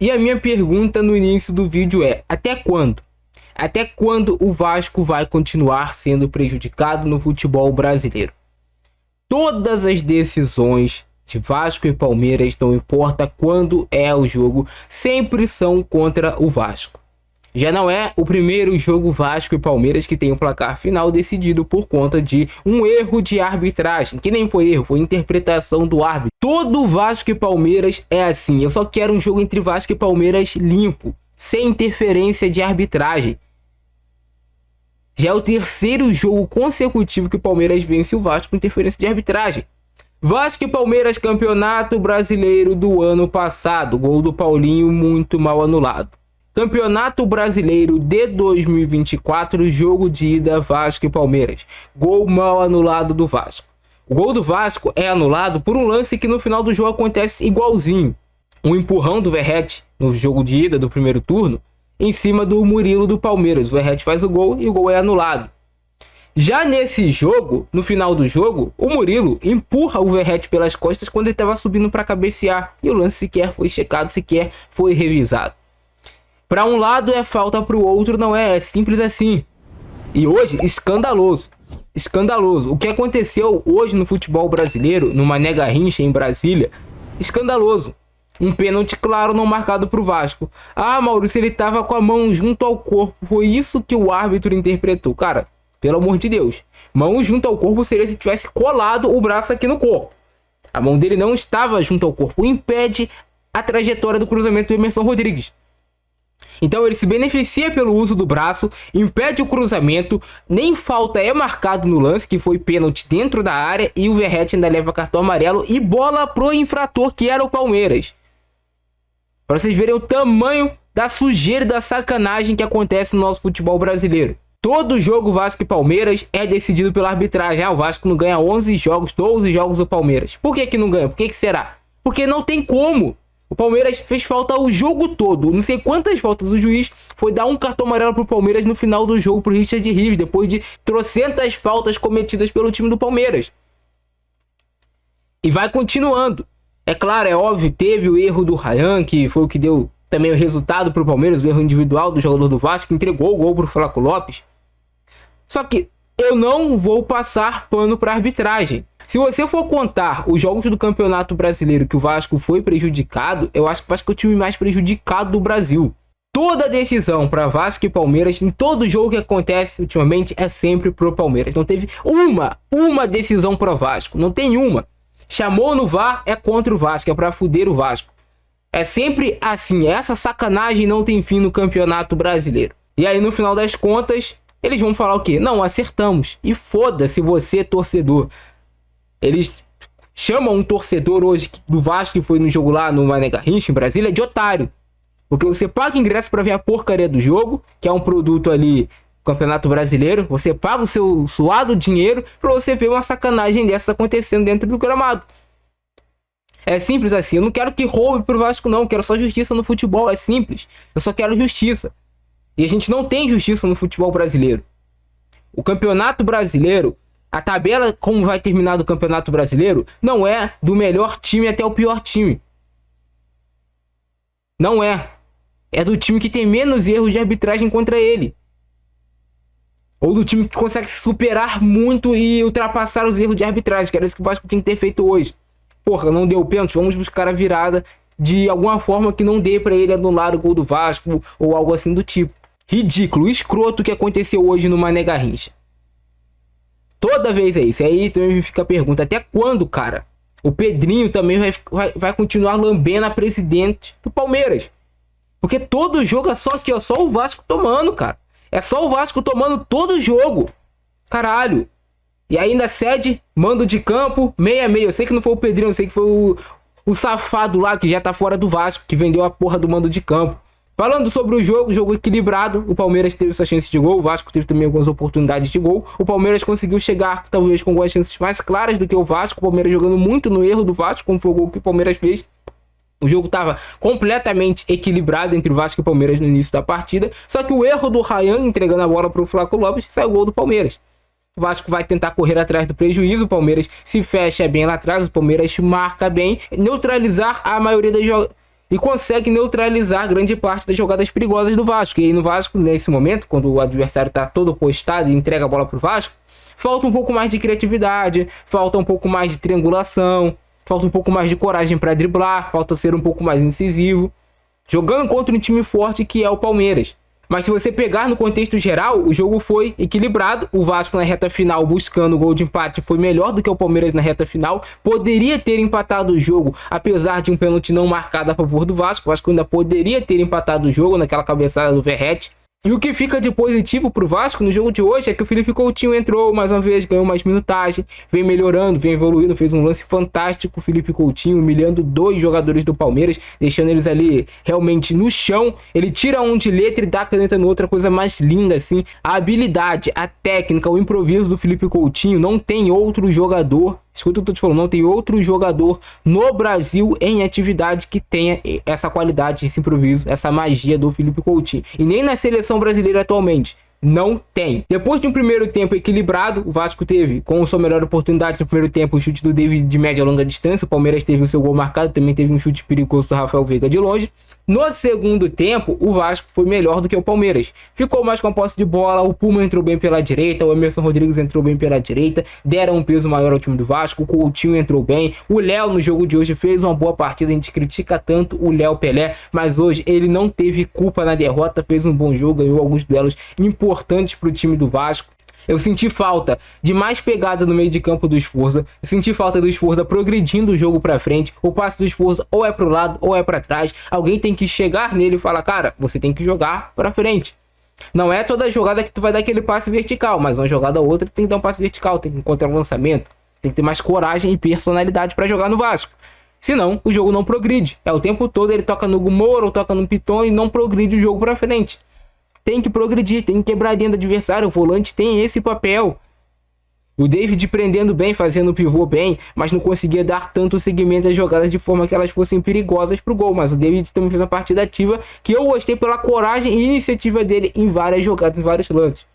E a minha pergunta no início do vídeo é: até quando? Até quando o Vasco vai continuar sendo prejudicado no futebol brasileiro? Todas as decisões de Vasco e Palmeiras, não importa quando é o jogo, sempre são contra o Vasco. Já não é o primeiro jogo Vasco e Palmeiras que tem o placar final decidido por conta de um erro de arbitragem, que nem foi erro, foi interpretação do árbitro. Todo Vasco e Palmeiras é assim. Eu só quero um jogo entre Vasco e Palmeiras limpo, sem interferência de arbitragem. Já é o terceiro jogo consecutivo que o Palmeiras vence o Vasco com interferência de arbitragem. Vasco e Palmeiras, Campeonato Brasileiro do ano passado, gol do Paulinho muito mal anulado. Campeonato Brasileiro de 2024, jogo de ida Vasco e Palmeiras, gol mal anulado do Vasco. O gol do Vasco é anulado por um lance que no final do jogo acontece igualzinho. Um empurrão do Verratti no jogo de ida do primeiro turno em cima do Murilo do Palmeiras. O Verratti faz o gol e o gol é anulado. Já nesse jogo, no final do jogo, o Murilo empurra o Verratti pelas costas quando ele estava subindo para cabecear. E o lance sequer foi checado, sequer foi revisado. Para um lado é falta, para o outro não é. É simples assim. E hoje, escandaloso. Escandaloso. O que aconteceu hoje no futebol brasileiro, no Mané Garrincha em Brasília, escandaloso. Um pênalti claro não marcado para o Vasco. Ah, Maurício, ele estava com a mão junto ao corpo. Foi isso que o árbitro interpretou. Cara, pelo amor de Deus. Mão junto ao corpo seria se tivesse colado o braço aqui no corpo. A mão dele não estava junto ao corpo. Impede a trajetória do cruzamento do Emerson Rodrigues. Então ele se beneficia pelo uso do braço, impede o cruzamento, nem falta é marcado no lance, que foi pênalti dentro da área, e o Verratti ainda leva cartão amarelo e bola pro infrator, que era o Palmeiras. Para vocês verem o tamanho da sujeira e da sacanagem que acontece no nosso futebol brasileiro. Todo jogo Vasco e Palmeiras é decidido pela arbitragem. O Vasco não ganha 11 jogos, 12 jogos do Palmeiras. Por que não ganha? Por que será? Porque não tem como. O Palmeiras fez falta o jogo todo. Não sei quantas faltas o juiz foi dar um cartão amarelo pro Palmeiras no final do jogo pro Richard Rios, depois de trocentas faltas cometidas pelo time do Palmeiras. E vai continuando. É claro, é óbvio, teve o erro do Ryan, que foi o que deu também o resultado pro Palmeiras, o erro individual do jogador do Vasco, que entregou o gol pro Flaco Lopes. Só que eu não vou passar pano pra arbitragem. Se você for contar os jogos do Campeonato Brasileiro que o Vasco foi prejudicado, eu acho que o Vasco é o time mais prejudicado do Brasil. Toda decisão para Vasco e Palmeiras, em todo jogo que acontece ultimamente, é sempre pro Palmeiras. Não teve uma decisão pro Vasco. Não tem uma. Chamou no VAR, é contra o Vasco, é pra fuder o Vasco. É sempre assim. Essa sacanagem não tem fim no Campeonato Brasileiro. E aí, no final das contas, eles vão falar o quê? Não, acertamos. E foda-se você, torcedor. Eles chamam um torcedor hoje do Vasco que foi no jogo lá no Mané Garrincha, em Brasília, de otário. Porque você paga ingresso para ver a porcaria do jogo, que é um produto ali, Campeonato Brasileiro. Você paga o seu suado dinheiro para você ver uma sacanagem dessa acontecendo dentro do gramado. É simples assim. Eu não quero que roube pro Vasco, não. Eu quero só justiça no futebol. É simples. Eu só quero justiça. E a gente não tem justiça no futebol brasileiro. O Campeonato Brasileiro, a tabela como vai terminar do Campeonato Brasileiro, não é do melhor time até o pior time. Não é. É do time que tem menos erros de arbitragem contra ele. Ou do time que consegue se superar muito e ultrapassar os erros de arbitragem, que era isso que o Vasco tinha que ter feito hoje. Porra, não deu pênalti, vamos buscar a virada de alguma forma que não dê pra ele anular o gol do Vasco ou algo assim do tipo. Ridículo, escroto o que aconteceu hoje no Mané Garrincha. Toda vez é isso. Aí também fica a pergunta, até quando, cara? O Pedrinho também vai continuar lambendo a presidente do Palmeiras. Porque todo jogo é só aqui, ó, só o Vasco tomando, cara. É só o Vasco tomando todo jogo. Caralho. E ainda cede, mando de campo, 6-6. Eu sei que não foi o Pedrinho, eu sei que foi o safado lá que já tá fora do Vasco, que vendeu a porra do mando de campo. Falando sobre o jogo equilibrado, o Palmeiras teve sua chance de gol, o Vasco teve também algumas oportunidades de gol. O Palmeiras conseguiu chegar, talvez, com algumas chances mais claras do que o Vasco. O Palmeiras jogando muito no erro do Vasco, como foi o gol que o Palmeiras fez. O jogo estava completamente equilibrado entre o Vasco e o Palmeiras no início da partida. Só que o erro do Ryan entregando a bola para o Flaco Lopes, saiu o gol do Palmeiras. O Vasco vai tentar correr atrás do prejuízo, o Palmeiras se fecha bem lá atrás, o Palmeiras marca bem, neutralizar a maioria das jogadas. e consegue neutralizar grande parte das jogadas perigosas do Vasco. E aí no Vasco, nesse momento, quando o adversário está todo postado e entrega a bola para o Vasco, falta um pouco mais de criatividade, falta um pouco mais de triangulação, falta um pouco mais de coragem para driblar, falta ser um pouco mais incisivo, jogando contra um time forte que é o Palmeiras. Mas se você pegar no contexto geral, o jogo foi equilibrado. O Vasco na reta final, buscando o gol de empate, foi melhor do que o Palmeiras na reta final. Poderia ter empatado o jogo, apesar de um pênalti não marcado a favor do Vasco. O Vasco ainda poderia ter empatado o jogo naquela cabeçada do Verratti. E o que fica de positivo pro Vasco no jogo de hoje é que o Felipe Coutinho entrou mais uma vez, ganhou mais minutagem, vem melhorando, vem evoluindo, fez um lance fantástico. O Felipe Coutinho humilhando 2 jogadores do Palmeiras, deixando eles ali realmente no chão. Ele tira um de letra e dá a caneta no outro, a coisa mais linda assim. A habilidade, a técnica, o improviso do Felipe Coutinho, não tem outro jogador. Escuta o que eu tô te falando, não tem outro jogador no Brasil em atividade que tenha essa qualidade, esse improviso, essa magia do Felipe Coutinho. E nem na seleção brasileira atualmente. Não tem. Depois de um primeiro tempo equilibrado, o Vasco teve, com sua melhor oportunidade no primeiro tempo, o chute do David de média e longa distância. O Palmeiras teve o seu gol marcado, também teve um chute perigoso do Rafael Veiga de longe. No segundo tempo, o Vasco foi melhor do que o Palmeiras. Ficou mais com a posse de bola, o Puma entrou bem pela direita, o Emerson Rodrigues entrou bem pela direita, deram um peso maior ao time do Vasco, o Coutinho entrou bem, o Léo no jogo de hoje fez uma boa partida, a gente critica tanto o Léo Pelé, mas hoje ele não teve culpa na derrota, fez um bom jogo, ganhou alguns duelos importantes para o time do Vasco. Eu senti falta de mais pegada no meio de campo do Sforza. Eu senti falta do Sforza progredindo o jogo pra frente. O passe do Sforza ou é pro lado ou é pra trás. Alguém tem que chegar nele e falar, cara, você tem que jogar pra frente. Não é toda jogada que tu vai dar aquele passe vertical, mas uma jogada ou outra tem que dar um passe vertical, tem que encontrar um lançamento, tem que ter mais coragem e personalidade pra jogar no Vasco. Senão, o jogo não progride. É o tempo todo ele toca no Gumoro ou toca no Piton e não progride o jogo pra frente. Tem que progredir, tem que quebrar a linha do adversário. O volante tem esse papel. O David prendendo bem, fazendo o pivô bem, mas não conseguia dar tanto seguimento às jogadas de forma que elas fossem perigosas pro gol. Mas o David também fez uma partida ativa que eu gostei pela coragem e iniciativa dele em várias jogadas, em vários lances.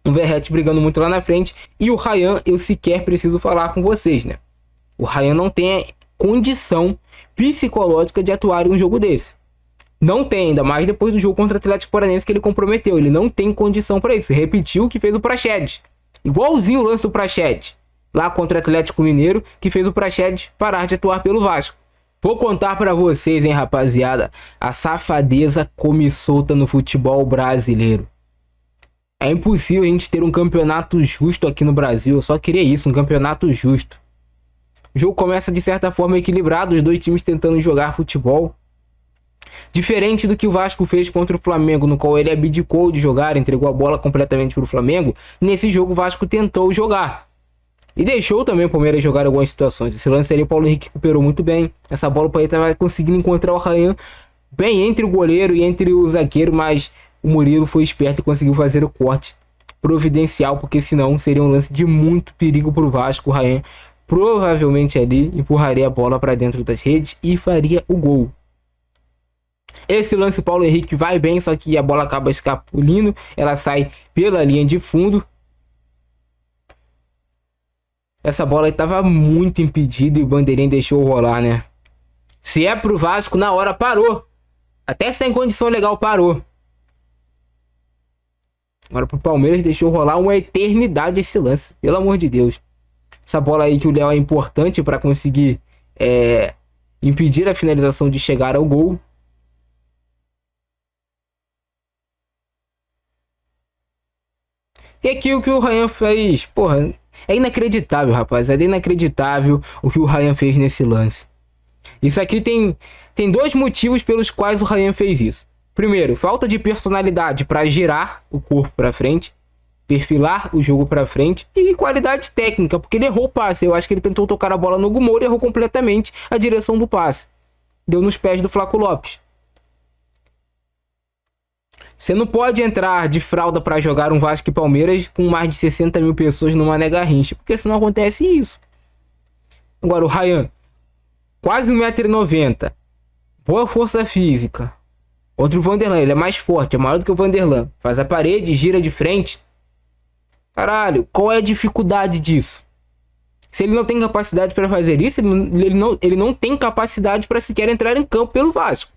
O Verratti brigando muito lá na frente. E o Ryan, eu sequer preciso falar com vocês, né? O Ryan não tem condição psicológica de atuar em um jogo desse. Não tem, ainda mais depois do jogo contra o Atlético Paranaense que ele comprometeu. Ele não tem condição para isso. Repetiu o que fez o Praxedes. Igualzinho o lance do Praxedes lá contra o Atlético Mineiro, que fez o Praxedes parar de atuar pelo Vasco. Vou contar para vocês, hein, rapaziada. A safadeza come solta no futebol brasileiro. É impossível a gente ter um campeonato justo aqui no Brasil. Eu só queria isso, um campeonato justo. O jogo começa de certa forma equilibrado, os dois times tentando jogar futebol. Diferente do que o Vasco fez contra o Flamengo, no qual ele abdicou de jogar, entregou a bola completamente para o Flamengo. Nesse jogo o Vasco tentou jogar e deixou também o Palmeiras jogar em algumas situações. Esse lance ali o Paulo Henrique recuperou muito bem. Essa bola o Palmeiras estava conseguindo encontrar o Ryan bem entre o goleiro e entre o zagueiro, mas o Murilo foi esperto e conseguiu fazer o corte providencial, porque senão seria um lance de muito perigo para o Vasco. O Ryan provavelmente ali empurraria a bola para dentro das redes e faria o gol. Esse lance o Paulo Henrique vai bem, só que a bola acaba escapulindo, ela sai pela linha de fundo. Essa bola estava muito impedida e o bandeirinha deixou rolar, né? Se é pro Vasco, na hora parou. Até se tá em condição legal, parou. Agora pro Palmeiras deixou rolar uma eternidade esse lance, pelo amor de Deus. Essa bola aí que o Léo é importante para conseguir impedir a finalização de chegar ao gol. E aqui o que o Ryan fez, porra, é inacreditável, rapaz. É inacreditável o que o Ryan fez nesse lance. Isso aqui tem 2 motivos pelos quais o Ryan fez isso. Primeiro, falta de personalidade para girar o corpo para frente, perfilar o jogo para frente, e qualidade técnica, porque ele errou o passe. Eu acho que ele tentou tocar a bola no Gumoro e errou completamente a direção do passe. Deu nos pés do Flaco Lopes. Você não pode entrar de fralda para jogar um Vasco e Palmeiras com mais de 60 mil pessoas no Mané Garrincha, porque senão acontece isso. Agora o Ryan, quase 1,90 m, boa força física. Outro Vanderlan, ele é mais forte, é maior do que o Vanderlan. Faz a parede, gira de frente. Caralho, qual é a dificuldade disso? Se ele não tem capacidade para fazer isso, ele não tem capacidade para sequer entrar em campo pelo Vasco.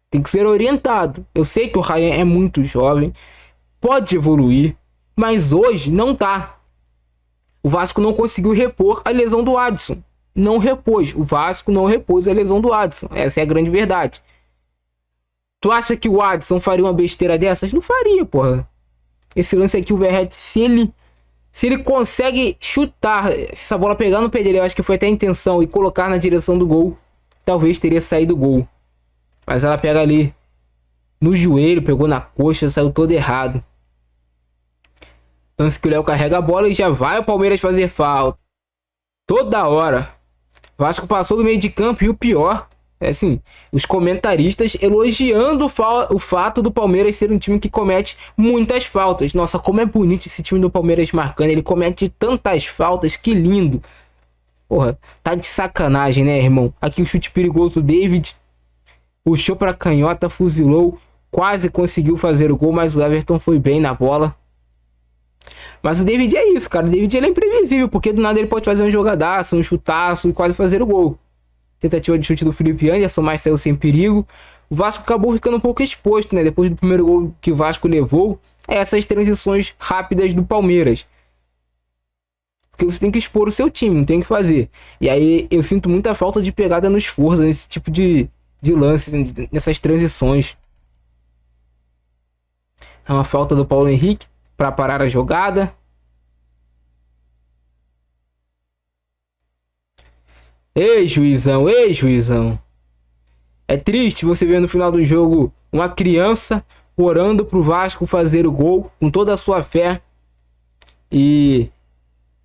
Tem que ser orientado. Eu sei que o Ryan é muito jovem, pode evoluir, mas hoje não tá. O Vasco não conseguiu repor a lesão do Adson. Não repôs. O Vasco não repôs a lesão do Adson. Essa é a grande verdade. Tu acha que o Adson faria uma besteira dessas? Não faria, porra. Esse lance aqui, o Verratti, se ele consegue chutar, se essa bola pegar no pé dele, eu acho que foi até a intenção, e colocar na direção do gol, talvez teria saído o gol. Mas ela pega ali no joelho, pegou na coxa, saiu todo errado. Lance que o Léo carrega a bola e já vai o Palmeiras fazer falta. Toda hora. Vasco passou do meio de campo e o pior é assim, os comentaristas elogiando o fato do Palmeiras ser um time que comete muitas faltas. Nossa, como é bonito esse time do Palmeiras marcando. Ele comete tantas faltas, que lindo. Porra, tá de sacanagem, né, irmão? Aqui o chute perigoso do David. Puxou pra canhota, fuzilou. Quase conseguiu fazer o gol, mas o Everton foi bem na bola. Mas o David é isso, cara. O David ele é imprevisível, porque do nada ele pode fazer um jogadaço, um chutaço e quase fazer o gol. Tentativa de chute do Felipe Anderson, mas saiu sem perigo. O Vasco acabou ficando um pouco exposto, né? Depois do primeiro gol que o Vasco levou, essas transições rápidas do Palmeiras. Porque você tem que expor o seu time, não tem o que fazer. E aí eu sinto muita falta de pegada no esforço, nesse tipo de lance, nessas transições. É uma falta do Paulo Henrique para parar a jogada. Ei, juizão, ei, juizão. É triste você ver no final do jogo uma criança orando pro Vasco fazer o gol com toda a sua fé e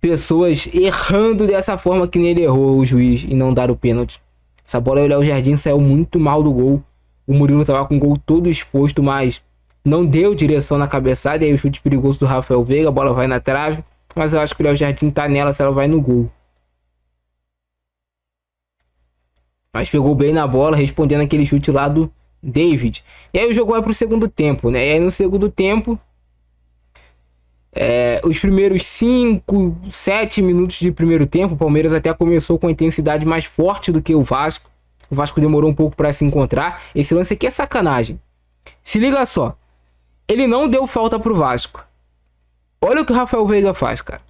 pessoas errando dessa forma que nem ele errou, o juiz, e não dar o pênalti. Essa bola aí, o Léo Jardim saiu muito mal do gol. O Murilo tava com o gol todo exposto, mas não deu direção na cabeçada. E aí o chute perigoso do Rafael Veiga, a bola vai na trave. Mas eu acho que o Léo Jardim tá nela se ela vai no gol. Mas pegou bem na bola, respondendo aquele chute lá do David. E aí o jogo vai pro segundo tempo, né? E aí no segundo tempo, os primeiros 5, 7 minutos de primeiro tempo, o Palmeiras até começou com a intensidade mais forte do que o Vasco. O Vasco demorou um pouco para se encontrar. Esse lance aqui é sacanagem. Se liga só. Ele não deu falta pro Vasco. Olha o que o Rafael Veiga faz, cara.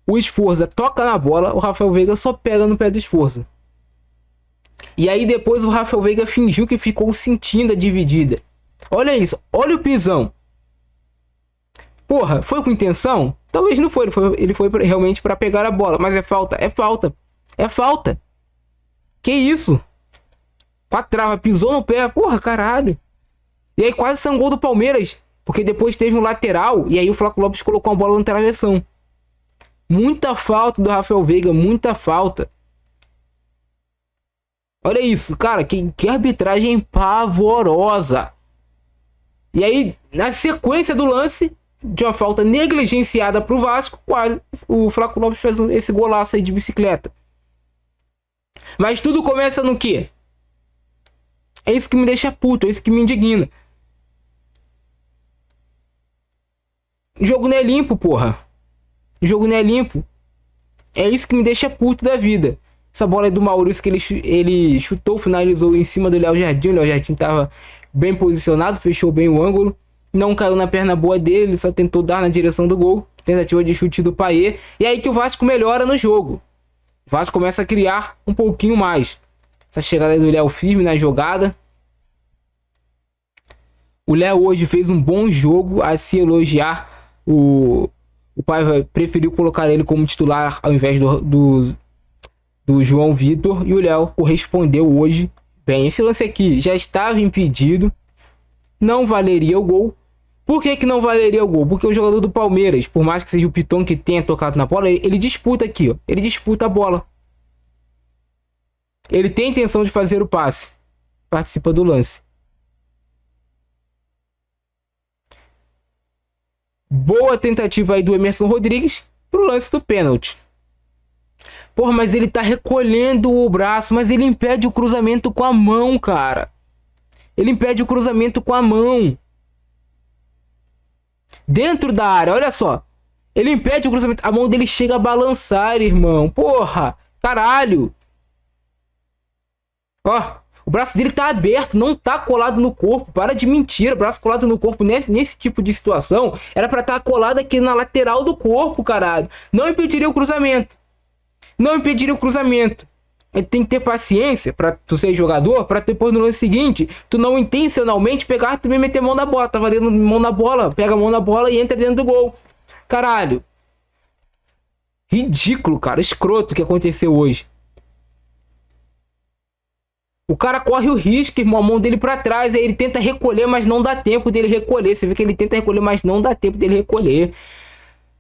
O Esforza toca na bola, o Rafael Veiga só pega no pé do Esforza. E aí depois o Rafael Veiga fingiu que ficou sentindo a dividida. Olha isso, olha o pisão. Porra, foi com intenção? Talvez não foi, ele foi realmente para pegar a bola. Mas é falta, é falta, é falta. Que isso? Com a trava, pisou no pé, porra, caralho. E aí quase sangou do Palmeiras. Porque depois teve um lateral e aí o Flaco Lopes colocou a bola na travessão. Muita falta do Rafael Veiga, muita falta. Olha isso, cara, que arbitragem pavorosa. E aí, na sequência do lance, de uma falta negligenciada pro Vasco, quase o Flaco Lopes fez esse golaço aí de bicicleta. Mas tudo começa no quê? É isso que me deixa puto, é isso que me indigna. O jogo não é limpo, porra. O jogo não é limpo. É isso que me deixa puto da vida. Essa bola aí do Maurício que ele chutou, finalizou em cima do Léo Jardim. O Léo Jardim tava bem posicionado, fechou bem o ângulo. Não caiu na perna boa dele, ele só tentou dar na direção do gol. Tentativa de chute do Payet. E aí que o Vasco melhora no jogo. O Vasco começa a criar um pouquinho mais. Essa chegada aí do Léo firme na jogada. O Léo hoje fez um bom jogo, a se elogiar. O Paiva preferiu colocar ele como titular ao invés do João Vitor. E o Léo correspondeu hoje bem. Esse lance aqui já estava impedido. Não valeria o gol. Por que não valeria o gol? Porque o jogador do Palmeiras, por mais que seja o Piton que tenha tocado na bola, ele disputa aqui, ó. Ele disputa a bola. Ele tem a intenção de fazer o passe. Participa do lance. Boa tentativa aí do Emerson Rodrigues pro lance do pênalti. Porra, mas ele tá recolhendo o braço, mas ele impede o cruzamento com a mão, cara. Ele impede o cruzamento com a mão. Dentro da área, olha só. Ele impede o cruzamento. A mão dele chega a balançar, irmão. Porra, caralho. Ó, o braço dele tá aberto, não tá colado no corpo. Para de mentira, braço colado no corpo nesse tipo de situação era pra estar colado aqui na lateral do corpo, caralho. Não impediria o cruzamento. Não impediria o cruzamento. Tem que ter paciência pra tu ser jogador, pra depois no lance seguinte, tu não intencionalmente pegar, também meter mão na bola. Tá valendo mão na bola, pega a mão na bola e entra dentro do gol. Caralho. Ridículo, cara. Escroto o que aconteceu hoje. O cara corre o risco, irmão, a mão dele pra trás. Aí ele tenta recolher, mas não dá tempo dele recolher. Você vê que ele tenta recolher, mas não dá tempo dele recolher.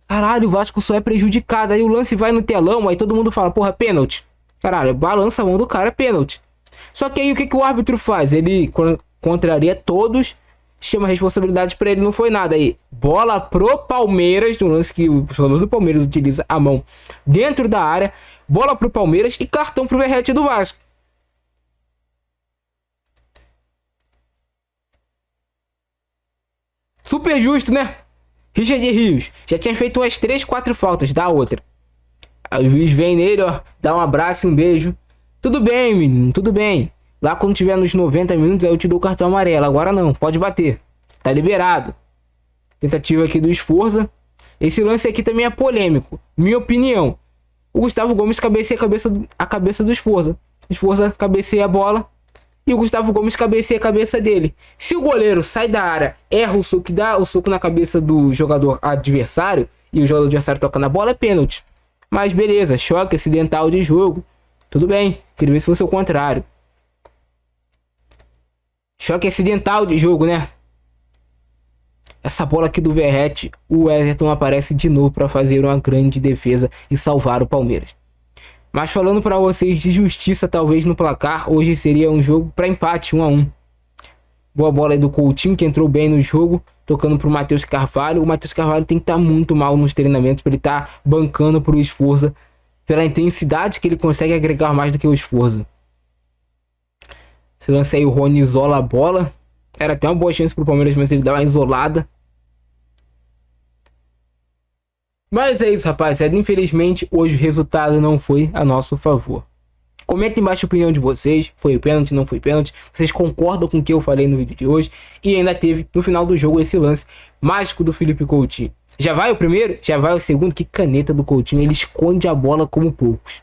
Caralho, o Vasco só é prejudicado. Aí o lance vai no telão, aí todo mundo fala, porra, pênalti. Caralho, balança a mão do cara, é pênalti. Só que aí o que o árbitro faz? Ele contraria todos, chama a responsabilidade pra ele, não foi nada. Aí, bola pro Palmeiras, no lance que o jogador do Palmeiras utiliza a mão dentro da área. Bola pro Palmeiras e cartão pro Verratti do Vasco. Super justo, né? Richard Rios já tinha feito umas 3, 4 faltas, dá outra. Aí o juiz vem nele, ó, dá um abraço e um beijo. Tudo bem, menino, tudo bem. Lá quando tiver nos 90 minutos, aí eu te dou o cartão amarelo. Agora não, pode bater. Tá liberado. Tentativa aqui do Sforza. Esse lance aqui também é polêmico. Minha opinião. O Gustavo Gomes cabeceia a cabeça do Sforza. O Sforza cabeceia a bola. E o Gustavo Gomes cabeceia a cabeça dele. Se o goleiro sai da área, erra o soco, dá o soco na cabeça do jogador adversário, e o jogador adversário toca na bola, é pênalti. Mas beleza, choque acidental de jogo. Tudo bem, queria ver se fosse o contrário. Choque acidental de jogo, né? Essa bola aqui do Verratti, o Everton aparece de novo para fazer uma grande defesa e salvar o Palmeiras. Mas falando para vocês de justiça, talvez no placar, hoje seria um jogo para empate, 1 a 1. Boa bola aí do Coutinho, que entrou bem no jogo, tocando pro Matheus Carvalho. O Matheus Carvalho tem que estar muito mal nos treinamentos para ele estar bancando pro Sforza, pela intensidade que ele consegue agregar mais do que o Sforza. Se lança aí, o Rony isola a bola. Era até uma boa chance pro Palmeiras, mas ele dá uma isolada. Mas é isso, rapaziada. Infelizmente, hoje o resultado não foi a nosso favor. Comenta embaixo a opinião de vocês. Foi pênalti, não foi pênalti? Vocês concordam com o que eu falei no vídeo de hoje? E ainda teve, no final do jogo, esse lance mágico do Felipe Coutinho. Já vai o primeiro? Já vai o segundo? Que caneta do Coutinho. Ele esconde a bola como poucos.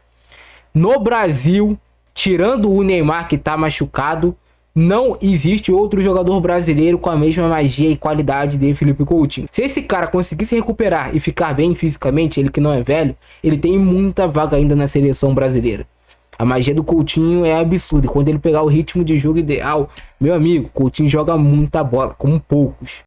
No Brasil, tirando o Neymar, que tá machucado, não existe outro jogador brasileiro com a mesma magia e qualidade de Felipe Coutinho. Se esse cara conseguir se recuperar e ficar bem fisicamente, ele que não é velho, ele tem muita vaga ainda na seleção brasileira. A magia do Coutinho é absurda. E quando ele pegar o ritmo de jogo ideal, meu amigo, Coutinho joga muita bola, como poucos.